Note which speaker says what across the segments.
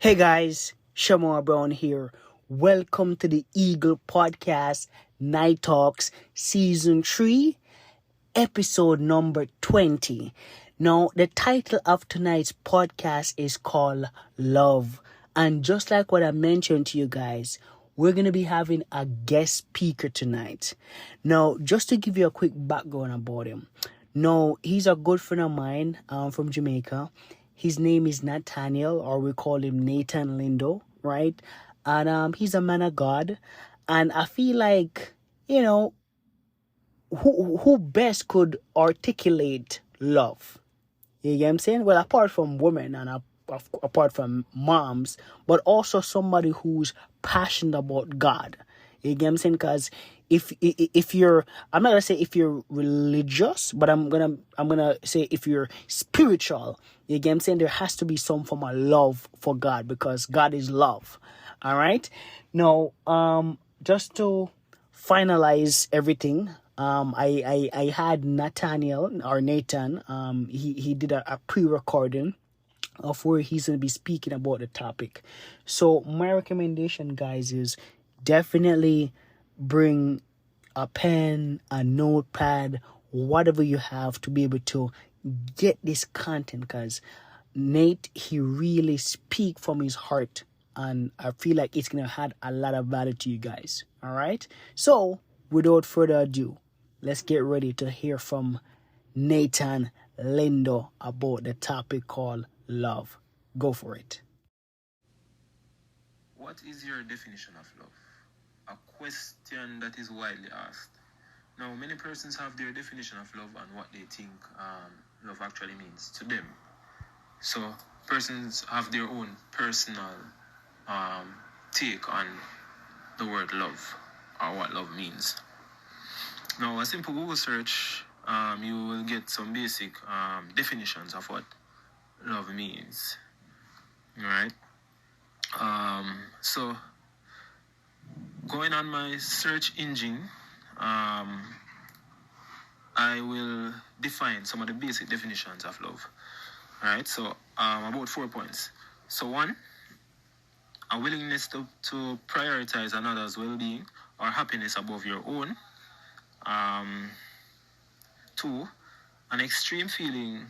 Speaker 1: Hey guys, Shamar Brown here. Welcome to the Eagle Podcast Night Talks Season 3, episode number 20. Now, the title of tonight's podcast is called Love. And just like what I mentioned to you guys, we're going to be having a guest speaker tonight. Now, just to give you a quick background about him. Now, he's a good friend of mine from Jamaica. His name is Nathaniel, or we call him Nathan Lindo, right? And he's a man of God. And I feel like, who best could articulate love? You get what I'm saying? Well, apart from women and apart from moms, but also somebody who's passionate about God. You get what I'm saying? Because if you're, I'm not gonna say if you're religious, but I'm gonna say if you're spiritual. You get what I'm saying? There has to be some form of love for God because God is love. All right. Now, just to finalize everything, I had Nathaniel or Nathan. He did a pre-recording of where he's going to be speaking about the topic. So my recommendation, guys, is definitely bring a pen, a notepad, whatever you have to be able to get this content, because Nate, he really speak from his heart, and I feel like it's going to add a lot of value to you guys. All right. So without further ado, let's get ready to hear from Nathan Lindo about the topic called love. Go for it.
Speaker 2: What is your definition of love? A question that is widely asked. Now, many persons have their definition of love and what they think love actually means to them. So, persons have their own personal take on the word love or what love means. Now, a simple Google search, you will get some basic definitions of what love means. All right? So, going on my search engine, I will define some of the basic definitions of love. All right, so about 4 points. So 1, a willingness to prioritize another's well-being or happiness above your own. 2, an extreme feeling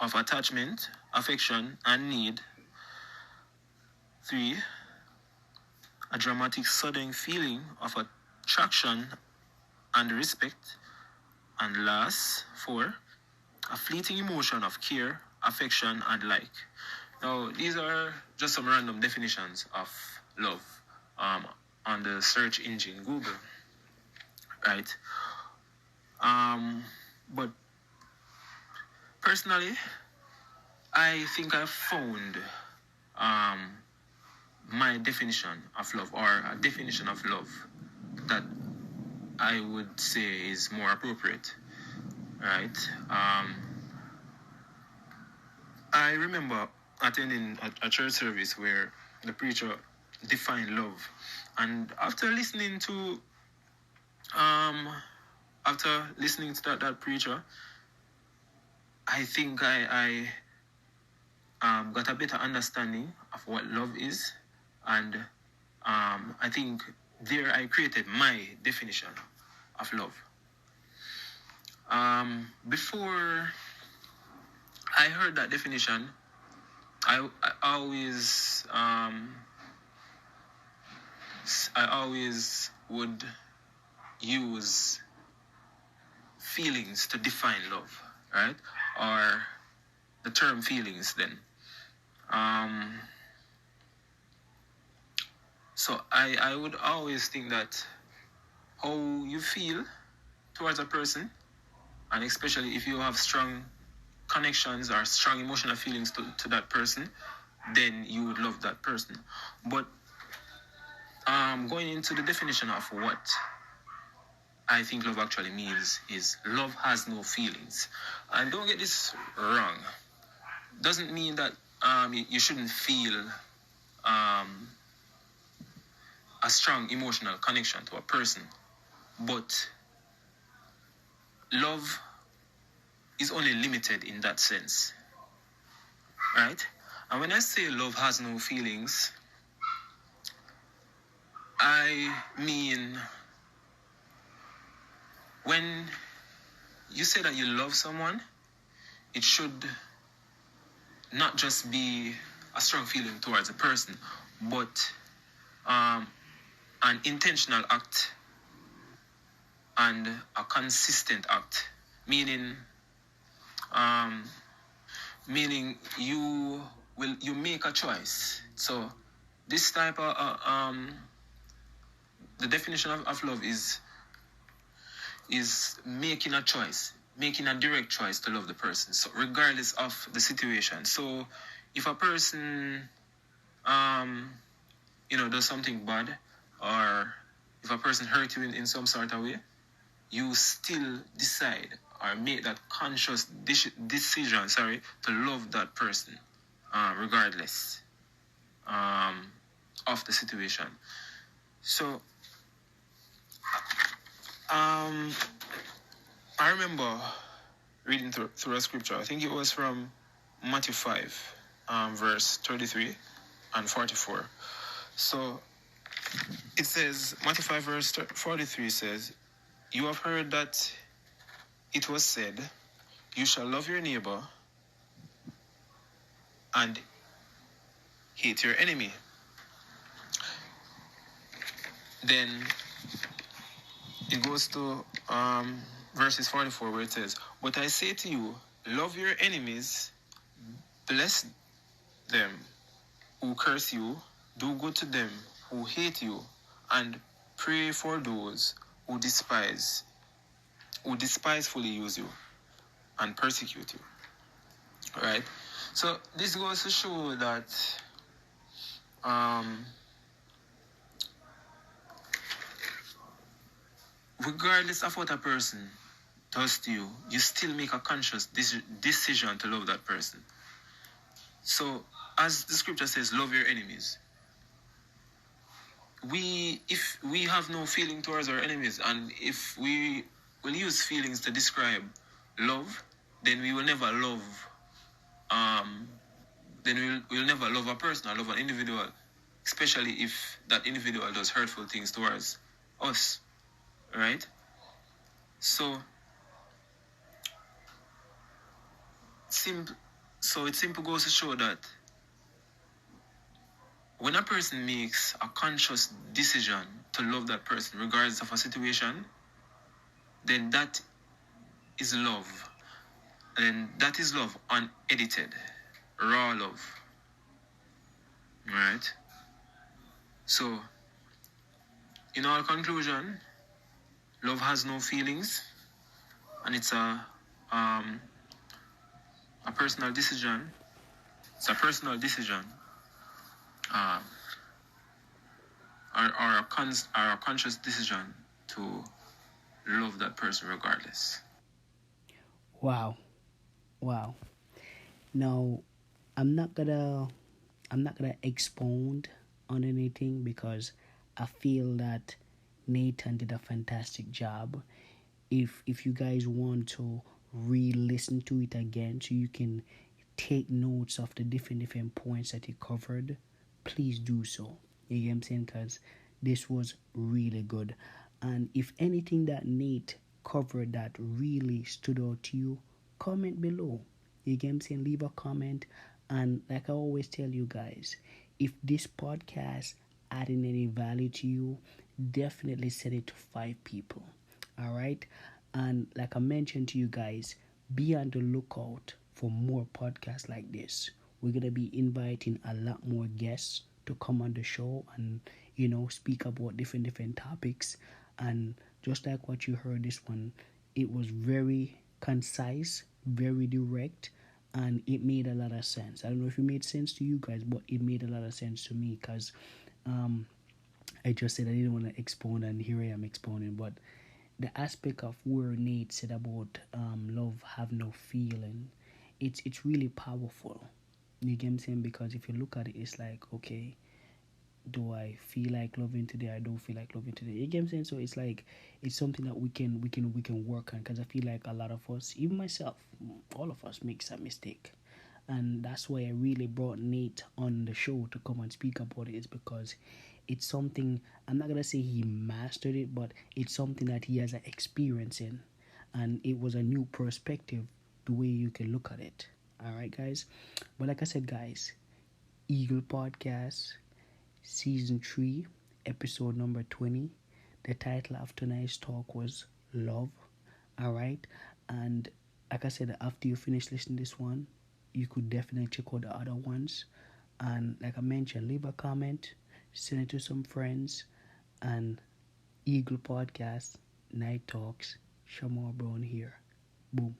Speaker 2: of attachment, affection, and need. 3, a dramatic sudden feeling of attraction and respect. And last, 4, a fleeting emotion of care, affection, and like. Now, these are just some random definitions of love on the search engine Google, right? But personally, I think I've found my definition of love, or a definition of love that I would say is more appropriate, right? I remember attending a church service where the preacher defined love, and after listening to that preacher, I think I got a better understanding of what love is, and I think there I created my definition of love. Before I heard that definition, I always would use feelings to define love, right? Or the term feelings then. So I would always think that how you feel towards a person, and especially if you have strong connections or strong emotional feelings to that person, then you would love that person. But going into the definition of what I think love actually means is love has no feelings. And don't get this wrong. Doesn't mean that you shouldn't feel a strong emotional connection to a person. But love is only limited in that sense, right? And when I say love has no feelings, I mean when you say that you love someone, it should not just be a strong feeling towards a person, but an intentional act and a consistent act. Meaning, you make a choice. So this type of the definition of love is making a choice, making a direct choice to love the person. So regardless of the situation. So if a person does something bad, or if a person hurt you in some sort of way, you still decide or make that conscious decision, to love that person, regardless of the situation. So, I remember reading through a scripture. I think it was from Matthew 5, verse 33 and 44. So, it says, Matthew 5, verse 43 says, "You have heard that it was said, you shall love your neighbor and hate your enemy." Then it goes to verses 44, where it says, "But I say to you, love your enemies, bless them who curse you, do good to them who hate you, and pray for those who despisefully use you and persecute you." Right? So this goes to show that regardless of what a person does to you, you still make a conscious decision to love that person. So, as the scripture says, love your enemies. If we have no feeling towards our enemies, and if we will use feelings to describe love, then we will never love. Then we'll never love a person or love an individual, especially if that individual does hurtful things towards us, right? So it simply goes to show that when a person makes a conscious decision to love that person, regardless of a situation, then that is love. And that is love unedited, raw love. Right? So, in all conclusion, love has no feelings, and it's a personal decision. It's a personal decision, or a conscious decision to love that person regardless.
Speaker 1: Wow. Wow. Now, I'm not gonna expound on anything because I feel that Nathan did a fantastic job. If you guys want to re-listen to it again so you can take notes of the different points that he covered, please do so. You get what I'm saying? Because this was really good. And if anything that Nate covered that really stood out to you, comment below. You get what I'm saying? Leave a comment. And like I always tell you guys, if this podcast adding any value to you, definitely send it to 5 people. All right? And like I mentioned to you guys, be on the lookout for more podcasts like this. We're going to be inviting a lot more guests to come on the show and, speak about different topics. And just like what you heard this one, it was very concise, very direct, and it made a lot of sense. I don't know if it made sense to you guys, but it made a lot of sense to me because I just said I didn't want to expound, and here I am expounding. But the aspect of where Nate said about love have no feeling, it's really powerful. You get what I'm saying? Because if you look at it, it's like, okay, do I feel like loving today? I don't feel like loving today. You get what I'm saying? So it's like it's something that we can work on, because I feel like a lot of us, even myself, all of us makes that mistake. And that's why I really brought Nate on the show to come and speak about it, is because it's something, I'm not gonna say he mastered it, but it's something that he has an experience in, and it was a new perspective the way you can look at it. All right, guys. But like I said, guys, Eagle Podcast, Season 3, Episode number 20. The title of tonight's talk was Love. All right. And like I said, after you finish listening to this one, you could definitely check out the other ones. And like I mentioned, leave a comment, send it to some friends, and Eagle Podcast, Night Talks, Shamar Brown here. Boom.